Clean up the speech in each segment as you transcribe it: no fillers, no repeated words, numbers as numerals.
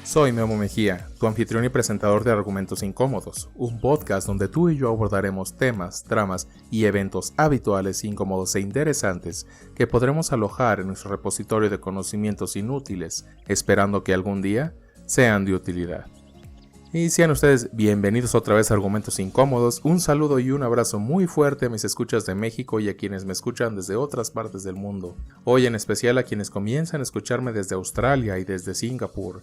Soy Memo Mejía, tu anfitrión y presentador de Argumentos Incómodos, un podcast donde tú y yo abordaremos temas, tramas y eventos habituales, incómodos e interesantes que podremos alojar en nuestro repositorio de conocimientos inútiles, esperando que algún día sean de utilidad. Y sean ustedes bienvenidos otra vez a Argumentos Incómodos. Un saludo y un abrazo muy fuerte a mis escuchas de México y a quienes me escuchan desde otras partes del mundo. Hoy en especial a quienes comienzan a escucharme desde Australia y desde Singapur.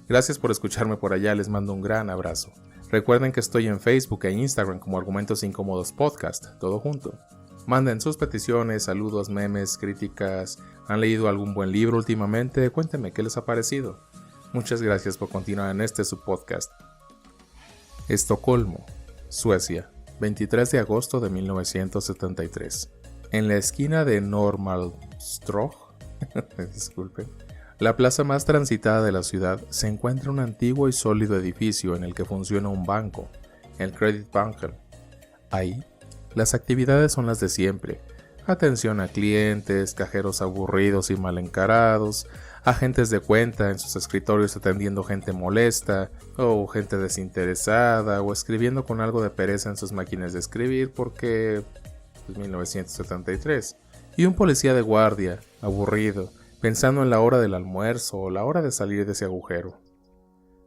Gracias por escucharme por allá, les mando un gran abrazo. Recuerden que estoy en Facebook e Instagram como Argumentos Incómodos Podcast, todo junto. Manden sus peticiones, saludos, memes, críticas. ¿Han leído algún buen libro últimamente? Cuéntenme qué les ha parecido. Muchas gracias por continuar en su podcast. Estocolmo, Suecia, 23 de agosto de 1973. En la esquina de Norrmalmstorg, disculpen, la plaza más transitada de la ciudad, se encuentra un antiguo y sólido edificio en el que funciona un banco, el Kreditbanken. Ahí, las actividades son las de siempre: atención a clientes, cajeros aburridos y mal encarados, agentes de cuenta en sus escritorios atendiendo gente molesta, o gente desinteresada, o escribiendo con algo de pereza en sus máquinas de escribir porque es 1973, y un policía de guardia, aburrido, pensando en la hora del almuerzo o la hora de salir de ese agujero.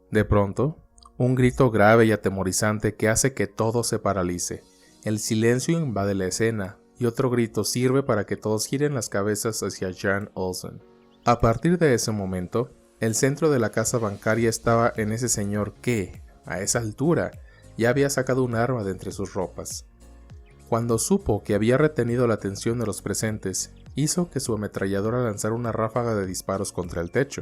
De pronto, un grito grave y atemorizante que hace que todo se paralice. El silencio invade la escena, y otro grito sirve para que todos giren las cabezas hacia Jan Olsen. A partir de ese momento, el centro de la casa bancaria estaba en ese señor que, a esa altura, ya había sacado un arma de entre sus ropas. Cuando supo que había retenido la atención de los presentes, hizo que su ametralladora lanzara una ráfaga de disparos contra el techo.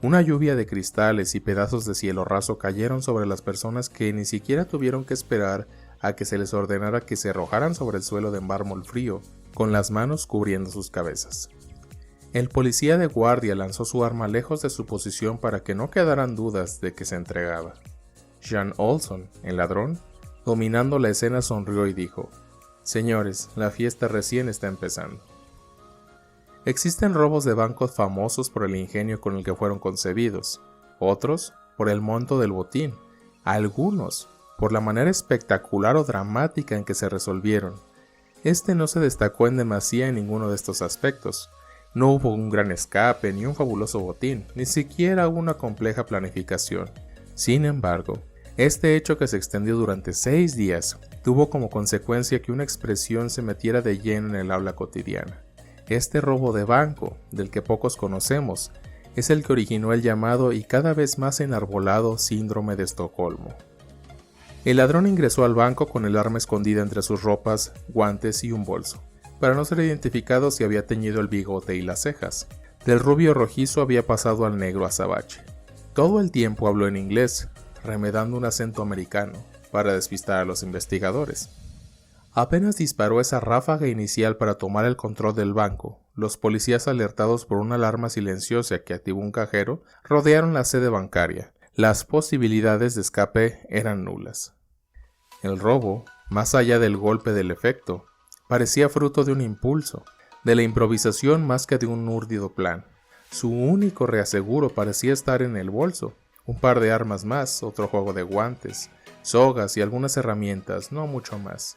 Una lluvia de cristales y pedazos de cielo raso cayeron sobre las personas que ni siquiera tuvieron que esperar a que se les ordenara que se arrojaran sobre el suelo de mármol frío, con las manos cubriendo sus cabezas. El policía de guardia lanzó su arma lejos de su posición para que no quedaran dudas de que se entregaba. Jan Olsen, el ladrón, dominando la escena, sonrió y dijo: «Señores, la fiesta recién está empezando». Existen robos de bancos famosos por el ingenio con el que fueron concebidos, otros por el monto del botín, algunos por la manera espectacular o dramática en que se resolvieron. Este no se destacó en demasía en ninguno de estos aspectos. No hubo un gran escape, ni un fabuloso botín, ni siquiera una compleja planificación. Sin embargo, este hecho, que se extendió durante 6 días, tuvo como consecuencia que una expresión se metiera de lleno en el habla cotidiana. Este robo de banco, del que pocos conocemos, es el que originó el llamado y cada vez más enarbolado Síndrome de Estocolmo. El ladrón ingresó al banco con el arma escondida entre sus ropas, guantes y un bolso, para no ser identificado si había teñido el bigote y las cejas. Del rubio rojizo había pasado al negro azabache. Todo el tiempo habló en inglés, remedando un acento americano, para despistar a los investigadores. Apenas disparó esa ráfaga inicial para tomar el control del banco, los policías, alertados por una alarma silenciosa que activó un cajero, rodearon la sede bancaria. Las posibilidades de escape eran nulas. El robo, más allá del golpe del efecto, parecía fruto de un impulso, de la improvisación más que de un urdido plan. Su único reaseguro parecía estar en el bolso: un par de armas más, otro juego de guantes, sogas y algunas herramientas, no mucho más.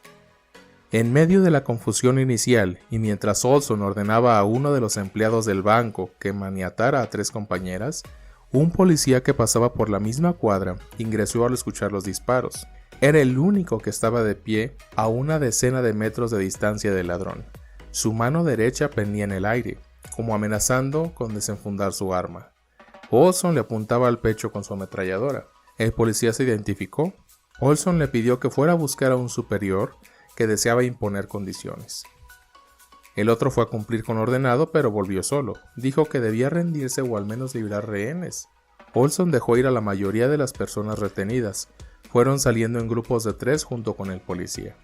En medio de la confusión inicial, y mientras Olsen ordenaba a uno de los empleados del banco que maniatara a 3 compañeras, un policía que pasaba por la misma cuadra ingresó al escuchar los disparos. Era el único que estaba de pie a una decena de metros de distancia del ladrón. Su mano derecha pendía en el aire, como amenazando con desenfundar su arma. Olsen le apuntaba al pecho con su ametralladora. El policía se identificó. Olsen le pidió que fuera a buscar a un superior que deseaba imponer condiciones. El otro fue a cumplir con lo ordenado, pero volvió solo. Dijo que debía rendirse o al menos librar rehenes. Olsen dejó ir a la mayoría de las personas retenidas. Fueron saliendo en grupos de 3 junto con el policía.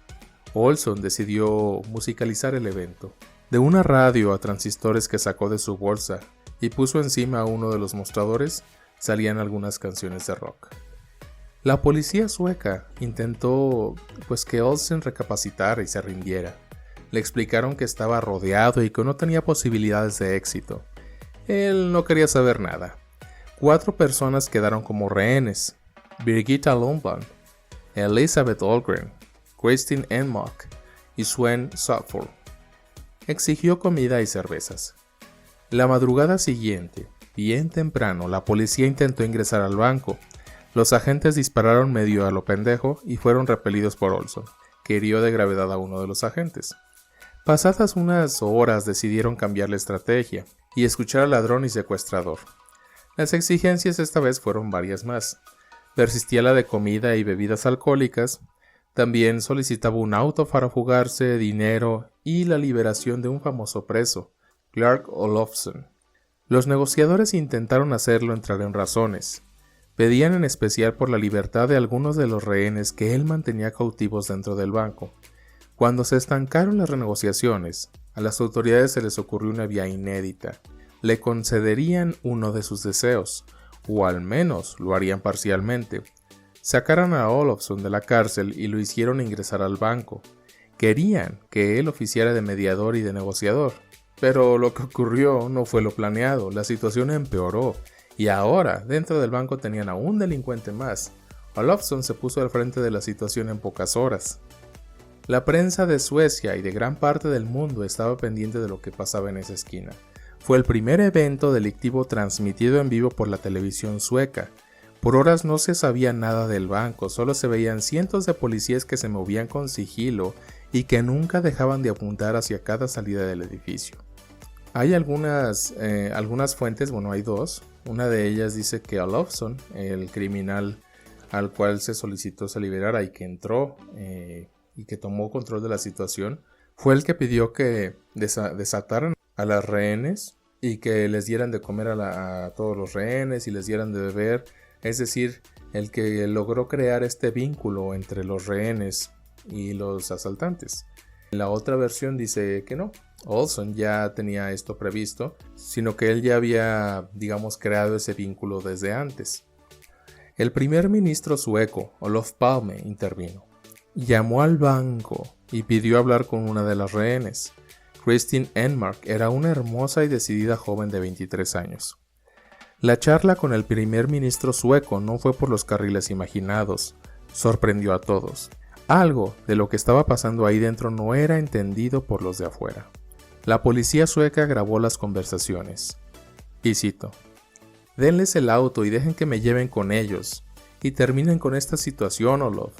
Olsen decidió musicalizar el evento. De una radio a transistores que sacó de su bolsa y puso encima a uno de los mostradores, salían algunas canciones de rock. La policía sueca intentó que Olsen recapacitara y se rindiera. Le explicaron que estaba rodeado y que no tenía posibilidades de éxito. Él no quería saber nada. 4 personas quedaron como rehenes: Birgitta Lundblad, Elizabeth Ahlgren, Kristin Enmark y Sven Suffolk. Exigió comida y cervezas. La madrugada siguiente, bien temprano, la policía intentó ingresar al banco. Los agentes dispararon medio a lo pendejo y fueron repelidos por Olson, que hirió de gravedad a uno de los agentes. Pasadas unas horas decidieron cambiar la estrategia y escuchar al ladrón y secuestrador. Las exigencias esta vez fueron varias más. Persistía la de comida y bebidas alcohólicas. También solicitaba un auto para fugarse, dinero y la liberación de un famoso preso, Clark Olofsson. Los negociadores intentaron hacerlo entrar en razones. Pedían en especial por la libertad de algunos de los rehenes que él mantenía cautivos dentro del banco. Cuando se estancaron las renegociaciones, a las autoridades se les ocurrió una vía inédita. Le concederían uno de sus deseos, o al menos lo harían parcialmente. Sacaron a Olofsson de la cárcel y lo hicieron ingresar al banco. Querían que él oficiara de mediador y de negociador. Pero lo que ocurrió no fue lo planeado, la situación empeoró, y ahora dentro del banco tenían a un delincuente más. Olofsson se puso al frente de la situación en pocas horas. La prensa de Suecia y de gran parte del mundo estaba pendiente de lo que pasaba en esa esquina. Fue el primer evento delictivo transmitido en vivo por la televisión sueca. Por horas no se sabía nada del banco, solo se veían cientos de policías que se movían con sigilo y que nunca dejaban de apuntar hacia cada salida del edificio. Hay algunas fuentes, hay dos. Una de ellas dice que Olofsson, el criminal al cual se solicitó se liberara y que entró y que tomó control de la situación, fue el que pidió que desataran a las rehenes y que les dieran de comer a todos los rehenes y les dieran de beber, es decir, el que logró crear este vínculo entre los rehenes y los asaltantes. La otra versión dice que no, Olson ya tenía esto previsto, sino que él ya había, creado ese vínculo desde antes. El primer ministro sueco, Olof Palme, intervino. Llamó al banco y pidió hablar con una de las rehenes. Kristin Enmark era una hermosa y decidida joven de 23 años. La charla con el primer ministro sueco no fue por los carriles imaginados, sorprendió a todos. Algo de lo que estaba pasando ahí dentro no era entendido por los de afuera. La policía sueca grabó las conversaciones. Y cito: «Denles el auto y dejen que me lleven con ellos, y terminen con esta situación, Olof».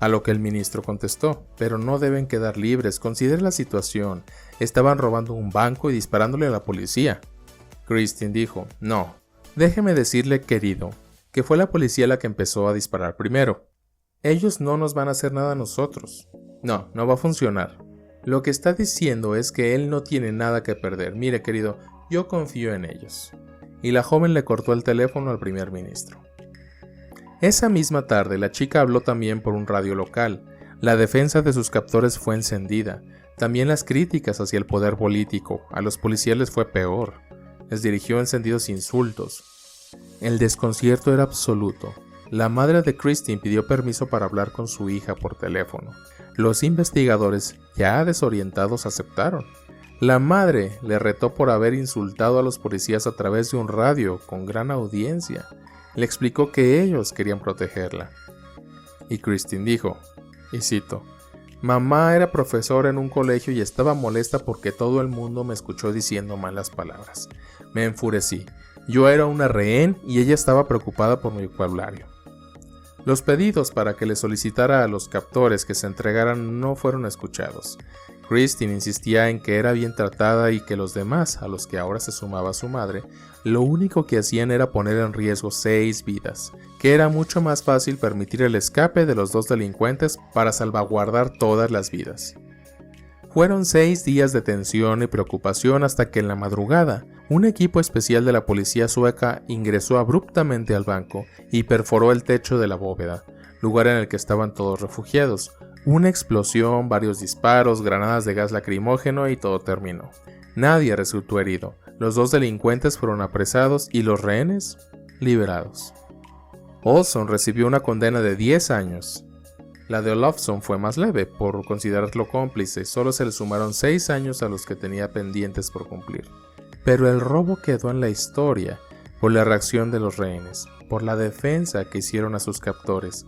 A lo que el ministro contestó: «Pero no deben quedar libres, considere la situación, estaban robando un banco y disparándole a la policía». Kristin dijo: «No, déjeme decirle, querido, que fue la policía la que empezó a disparar primero. Ellos no nos van a hacer nada a nosotros. No va a funcionar. Lo que está diciendo es que él no tiene nada que perder. Mire, querido, yo confío en ellos». Y la joven le cortó el teléfono al primer ministro. Esa misma tarde, la chica habló también por un radio local. La defensa de sus captores fue encendida. También las críticas hacia el poder político. A los policías les fue peor. Les dirigió encendidos insultos. El desconcierto era absoluto. La madre de Kristin pidió permiso para hablar con su hija por teléfono. Los investigadores, ya desorientados, aceptaron. La madre le retó por haber insultado a los policías a través de un radio con gran audiencia. Le explicó que ellos querían protegerla. Y Kristin dijo, y cito: «Mamá era profesora en un colegio y estaba molesta porque todo el mundo me escuchó diciendo malas palabras. Me enfurecí. Yo era una rehén y ella estaba preocupada por mi vocabulario». Los pedidos para que le solicitara a los captores que se entregaran no fueron escuchados. Kristin insistía en que era bien tratada y que los demás, a los que ahora se sumaba su madre, lo único que hacían era poner en riesgo 6 vidas, que era mucho más fácil permitir el escape de los 2 delincuentes para salvaguardar todas las vidas. Fueron 6 días de tensión y preocupación hasta que en la madrugada, un equipo especial de la policía sueca ingresó abruptamente al banco y perforó el techo de la bóveda, lugar en el que estaban todos refugiados. Una explosión, varios disparos, granadas de gas lacrimógeno y todo terminó. Nadie resultó herido. Los 2 delincuentes fueron apresados y los rehenes liberados. Olson recibió una condena de 10 años. La de Olofsson fue más leve, por considerarlo cómplice, solo se le sumaron 6 años a los que tenía pendientes por cumplir. Pero el robo quedó en la historia, por la reacción de los rehenes, por la defensa que hicieron a sus captores.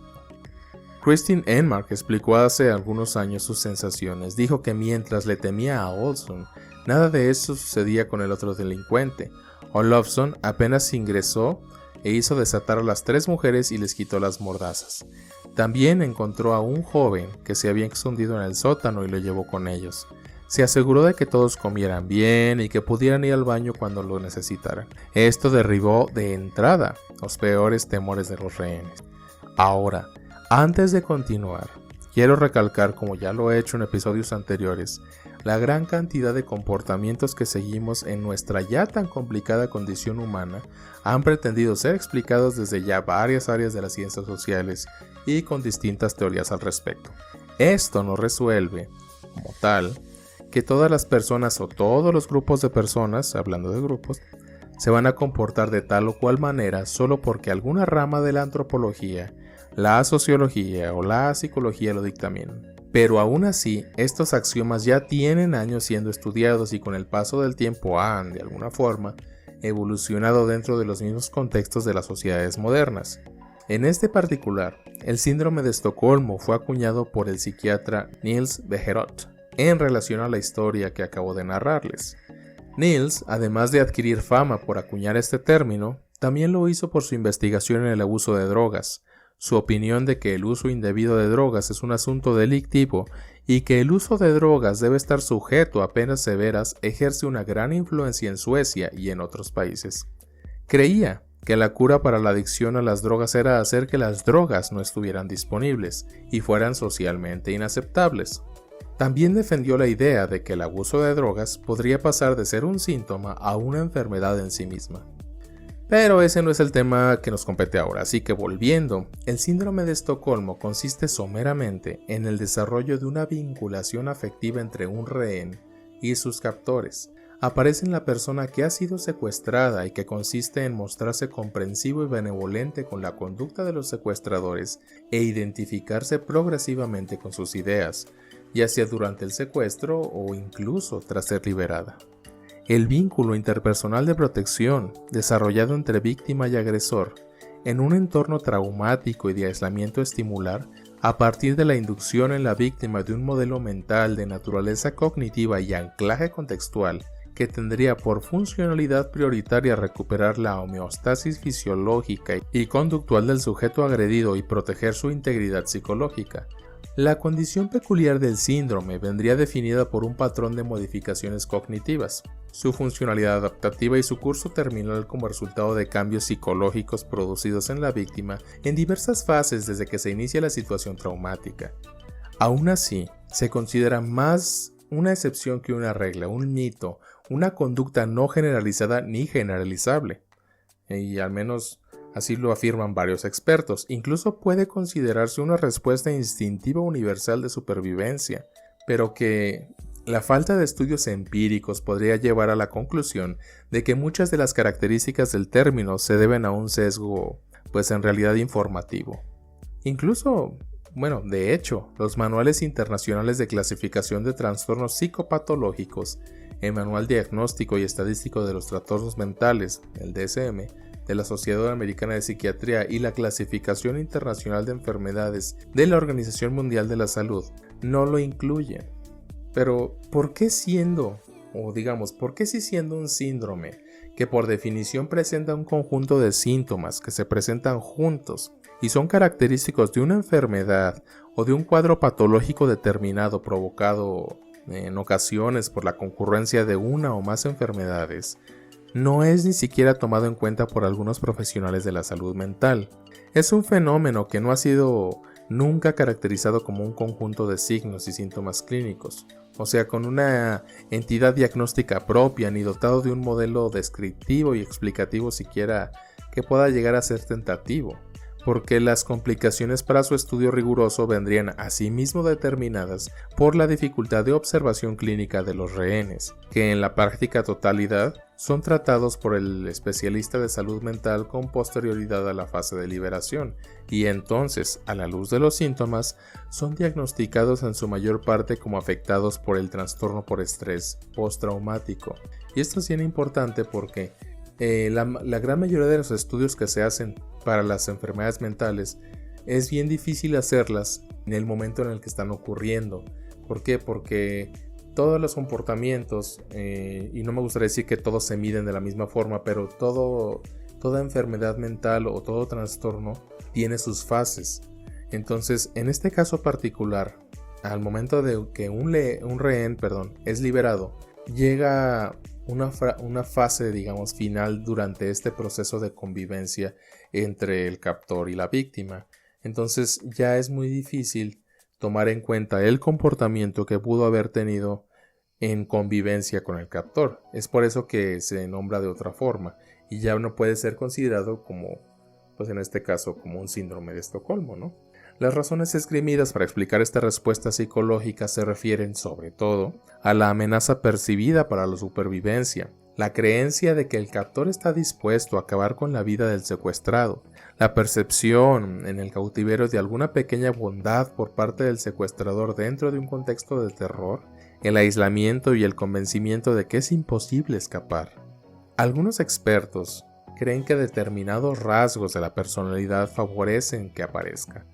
Christine Enmark explicó hace algunos años sus sensaciones. Dijo que mientras le temía a Olson, nada de eso sucedía con el otro delincuente. Olofsson apenas ingresó e hizo desatar a las 3 mujeres y les quitó las mordazas. También encontró a un joven que se había escondido en el sótano y lo llevó con ellos. Se aseguró de que todos comieran bien y que pudieran ir al baño cuando lo necesitaran. Esto derribó de entrada los peores temores de los rehenes. Ahora, antes de continuar, quiero recalcar, como ya lo he hecho en episodios anteriores, la gran cantidad de comportamientos que seguimos en nuestra ya tan complicada condición humana han pretendido ser explicados desde ya varias áreas de las ciencias sociales y con distintas teorías al respecto. Esto no resuelve, como tal, que todas las personas o todos los grupos de personas, hablando de grupos, se van a comportar de tal o cual manera solo porque alguna rama de la antropología, la sociología o la psicología lo dictaminan. Pero aún así, estos axiomas ya tienen años siendo estudiados y con el paso del tiempo han, de alguna forma, evolucionado dentro de los mismos contextos de las sociedades modernas. En este particular, el síndrome de Estocolmo fue acuñado por el psiquiatra Niels Bejerot en relación a la historia que acabo de narrarles. Niels, además de adquirir fama por acuñar este término, también lo hizo por su investigación en el abuso de drogas. Su opinión de que el uso indebido de drogas es un asunto delictivo y que el uso de drogas debe estar sujeto a penas severas ejerce una gran influencia en Suecia y en otros países. Creía que la cura para la adicción a las drogas era hacer que las drogas no estuvieran disponibles y fueran socialmente inaceptables. También defendió la idea de que el abuso de drogas podría pasar de ser un síntoma a una enfermedad en sí misma. Pero ese no es el tema que nos compete ahora, así que volviendo, el síndrome de Estocolmo consiste someramente en el desarrollo de una vinculación afectiva entre un rehén y sus captores. Aparece en la persona que ha sido secuestrada y que consiste en mostrarse comprensivo y benevolente con la conducta de los secuestradores e identificarse progresivamente con sus ideas, ya sea durante el secuestro o incluso tras ser liberada. El vínculo interpersonal de protección, desarrollado entre víctima y agresor, en un entorno traumático y de aislamiento estimular, a partir de la inducción en la víctima de un modelo mental de naturaleza cognitiva y anclaje contextual, que tendría por funcionalidad prioritaria recuperar la homeostasis fisiológica y conductual del sujeto agredido y proteger su integridad psicológica. La condición peculiar del síndrome vendría definida por un patrón de modificaciones cognitivas, su funcionalidad adaptativa y su curso terminal como resultado de cambios psicológicos producidos en la víctima en diversas fases desde que se inicia la situación traumática. Aún así, se considera más una excepción que una regla, un mito, una conducta no generalizada ni generalizable, y al menos así lo afirman varios expertos. Incluso puede considerarse una respuesta instintiva universal de supervivencia, pero que la falta de estudios empíricos podría llevar a la conclusión de que muchas de las características del término se deben a un sesgo, pues en realidad informativo. Incluso, de hecho, los manuales internacionales de clasificación de trastornos psicopatológicos, el Manual Diagnóstico y Estadístico de los Trastornos Mentales, el DSM, de la Sociedad Americana de Psiquiatría y la Clasificación Internacional de Enfermedades de la Organización Mundial de la Salud no lo incluyen. Pero, ¿por qué si siendo un síndrome que por definición presenta un conjunto de síntomas que se presentan juntos y son característicos de una enfermedad o de un cuadro patológico determinado provocado en ocasiones por la concurrencia de una o más enfermedades, no es ni siquiera tomado en cuenta por algunos profesionales de la salud mental? Es un fenómeno que no ha sido nunca caracterizado como un conjunto de signos y síntomas clínicos, o sea, con una entidad diagnóstica propia ni dotado de un modelo descriptivo y explicativo siquiera que pueda llegar a ser tentativo, porque las complicaciones para su estudio riguroso vendrían asimismo determinadas por la dificultad de observación clínica de los rehenes, que en la práctica totalidad son tratados por el especialista de salud mental con posterioridad a la fase de liberación, y entonces, a la luz de los síntomas, son diagnosticados en su mayor parte como afectados por el trastorno por estrés postraumático. Y esto es bien importante porque La gran mayoría de los estudios que se hacen para las enfermedades mentales es bien difícil hacerlas en el momento en el que están ocurriendo. ¿Por qué? Porque todos los comportamientos, y no me gustaría decir que todos se miden de la misma forma, pero toda enfermedad mental o todo trastorno tiene sus fases. Entonces, en este caso particular, al momento de que un rehén es liberado, llega una fase, digamos, final durante este proceso de convivencia entre el captor y la víctima. Entonces ya es muy difícil tomar en cuenta el comportamiento que pudo haber tenido en convivencia con el captor. Es por eso que se nombra de otra forma y ya no puede ser considerado como, pues en este caso, como un síndrome de Estocolmo, ¿no? Las razones esgrimidas para explicar esta respuesta psicológica se refieren sobre todo a la amenaza percibida para la supervivencia, la creencia de que el captor está dispuesto a acabar con la vida del secuestrado, la percepción en el cautiverio de alguna pequeña bondad por parte del secuestrador dentro de un contexto de terror, el aislamiento y el convencimiento de que es imposible escapar. Algunos expertos creen que determinados rasgos de la personalidad favorecen que aparezca,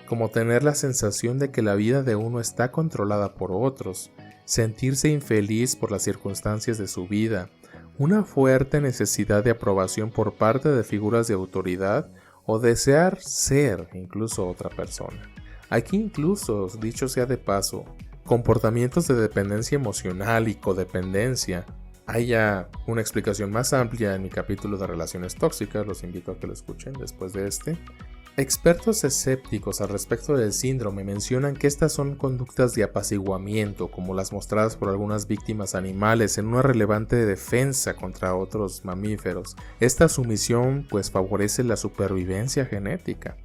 como tener la sensación de que la vida de uno está controlada por otros, sentirse infeliz por las circunstancias de su vida, una fuerte necesidad de aprobación por parte de figuras de autoridad o desear ser incluso otra persona. Aquí incluso, dicho sea de paso, comportamientos de dependencia emocional y codependencia. Hay ya una explicación más amplia en mi capítulo de relaciones tóxicas, los invito a que lo escuchen después de este. Expertos escépticos al respecto del síndrome mencionan que estas son conductas de apaciguamiento, como las mostradas por algunas víctimas animales en una relevante defensa contra otros mamíferos. Esta sumisión pues favorece la supervivencia genética.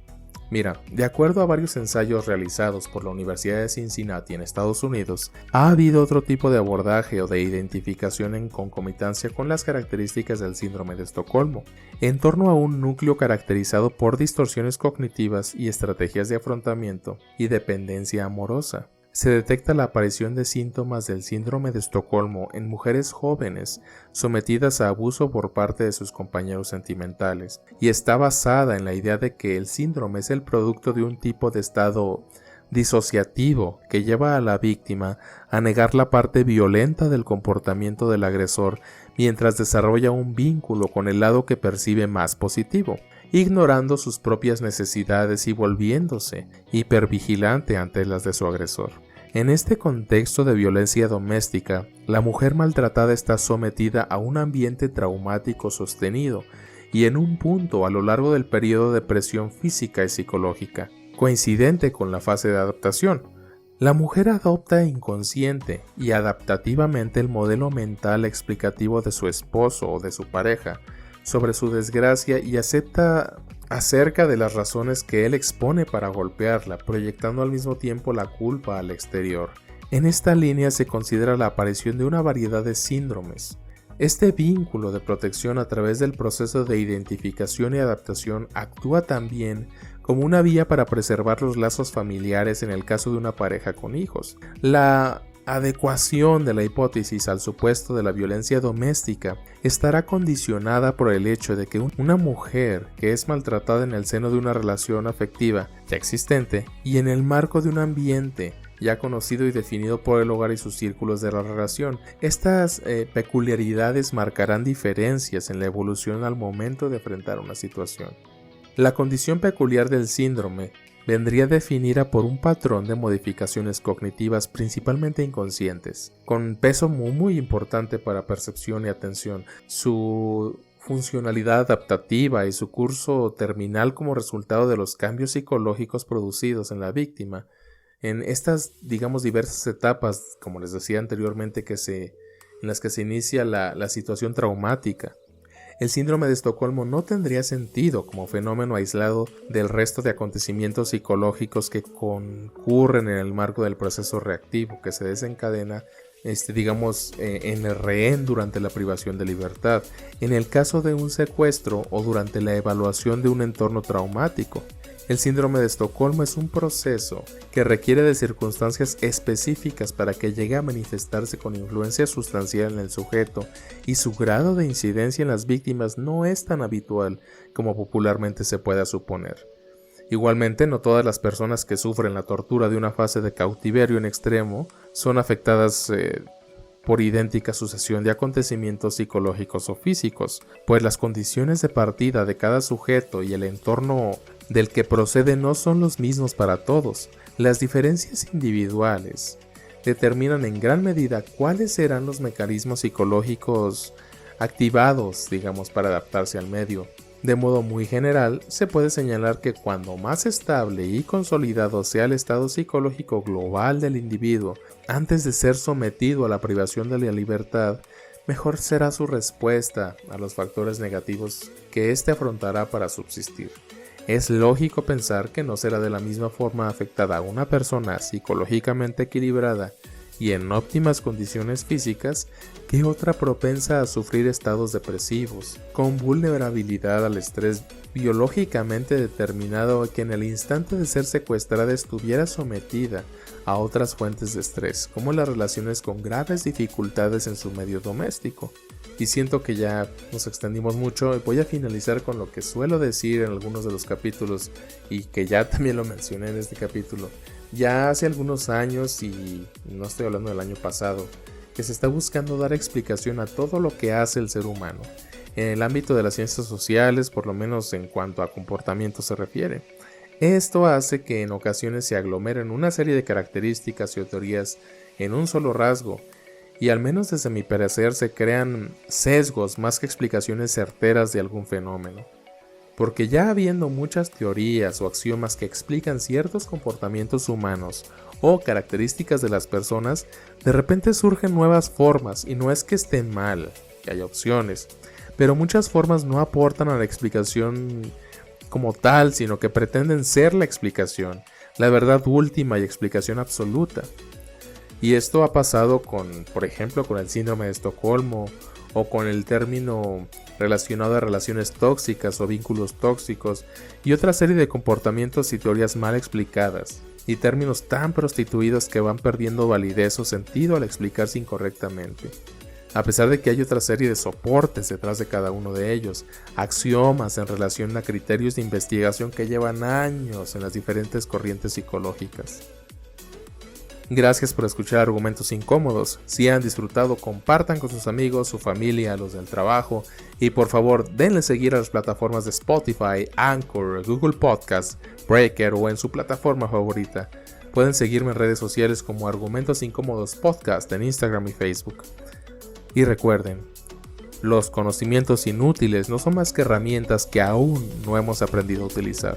Mira, de acuerdo a varios ensayos realizados por la Universidad de Cincinnati en Estados Unidos, ha habido otro tipo de abordaje o de identificación en concomitancia con las características del síndrome de Estocolmo, en torno a un núcleo caracterizado por distorsiones cognitivas y estrategias de afrontamiento y dependencia amorosa. Se detecta la aparición de síntomas del síndrome de Estocolmo en mujeres jóvenes sometidas a abuso por parte de sus compañeros sentimentales, y está basada en la idea de que el síndrome es el producto de un tipo de estado disociativo que lleva a la víctima a negar la parte violenta del comportamiento del agresor mientras desarrolla un vínculo con el lado que percibe más positivo, ignorando sus propias necesidades y volviéndose hipervigilante ante las de su agresor. En este contexto de violencia doméstica, la mujer maltratada está sometida a un ambiente traumático sostenido y en un punto a lo largo del periodo de presión física y psicológica, coincidente con la fase de adaptación. La mujer adopta inconsciente y adaptativamente el modelo mental explicativo de su esposo o de su pareja sobre su desgracia y acepta acerca de las razones que él expone para golpearla, proyectando al mismo tiempo la culpa al exterior. En esta línea se considera la aparición de una variedad de síndromes. Este vínculo de protección a través del proceso de identificación y adaptación actúa también como una vía para preservar los lazos familiares en el caso de una pareja con hijos. La adecuación de la hipótesis al supuesto de la violencia doméstica estará condicionada por el hecho de que una mujer que es maltratada en el seno de una relación afectiva ya existente y en el marco de un ambiente ya conocido y definido por el hogar y sus círculos de la relación. Estas peculiaridades marcarán diferencias en la evolución al momento de enfrentar una situación. La condición peculiar del síndrome vendría definida por un patrón de modificaciones cognitivas principalmente inconscientes, con peso muy importante para percepción y atención. Su funcionalidad adaptativa y su curso terminal como resultado de los cambios psicológicos producidos en la víctima. En estas, digamos, diversas etapas, como les decía anteriormente, en las que se inicia la situación traumática, el síndrome de Estocolmo no tendría sentido como fenómeno aislado del resto de acontecimientos psicológicos que concurren en el marco del proceso reactivo que se desencadena en el rehén durante la privación de libertad, en el caso de un secuestro o durante la evaluación de un entorno traumático. El síndrome de Estocolmo es un proceso que requiere de circunstancias específicas para que llegue a manifestarse con influencia sustancial en el sujeto, y su grado de incidencia en las víctimas no es tan habitual como popularmente se pueda suponer. Igualmente, no todas las personas que sufren la tortura de una fase de cautiverio en extremo son afectadas por idéntica sucesión de acontecimientos psicológicos o físicos, pues las condiciones de partida de cada sujeto y el entorno del que procede no son los mismos para todos. Las diferencias individuales determinan en gran medida cuáles serán los mecanismos psicológicos activados, para adaptarse al medio. De modo muy general, se puede señalar que cuando más estable y consolidado sea el estado psicológico global del individuo antes de ser sometido a la privación de la libertad, mejor será su respuesta a los factores negativos que éste afrontará para subsistir. Es lógico pensar que no será de la misma forma afectada una persona psicológicamente equilibrada y en óptimas condiciones físicas que otra propensa a sufrir estados depresivos, con vulnerabilidad al estrés biológicamente determinado, que en el instante de ser secuestrada estuviera sometida a otras fuentes de estrés, como las relaciones con graves dificultades en su medio doméstico. Y siento que ya nos extendimos mucho, y voy a finalizar con lo que suelo decir en algunos de los capítulos y que ya también lo mencioné en este capítulo. Ya hace algunos años, y no estoy hablando del año pasado, que se está buscando dar explicación a todo lo que hace el ser humano, en el ámbito de las ciencias sociales, por lo menos en cuanto a comportamiento se refiere. Esto hace que en ocasiones se aglomeren una serie de características y teorías en un solo rasgo, y al menos desde mi parecer se crean sesgos más que explicaciones certeras de algún fenómeno. Porque ya habiendo muchas teorías o axiomas que explican ciertos comportamientos humanos o características de las personas, de repente surgen nuevas formas, y no es que estén mal, que haya opciones, pero muchas formas no aportan a la explicación como tal, sino que pretenden ser la explicación, la verdad última y explicación absoluta. Y esto ha pasado por ejemplo, con el síndrome de Estocolmo, o con el término relacionado a relaciones tóxicas o vínculos tóxicos, y otra serie de comportamientos y teorías mal explicadas, y términos tan prostituidos que van perdiendo validez o sentido al explicarse incorrectamente. A pesar de que hay otra serie de soportes detrás de cada uno de ellos, axiomas en relación a criterios de investigación que llevan años en las diferentes corrientes psicológicas. Gracias por escuchar Argumentos Incómodos. Si han disfrutado, compartan con sus amigos, su familia, los del trabajo, y por favor denle seguir a las plataformas de Spotify, Anchor, Google Podcasts, Breaker o en su plataforma favorita. Pueden seguirme en redes sociales como Argumentos Incómodos Podcast en Instagram y Facebook. Y recuerden, los conocimientos inútiles no son más que herramientas que aún no hemos aprendido a utilizar.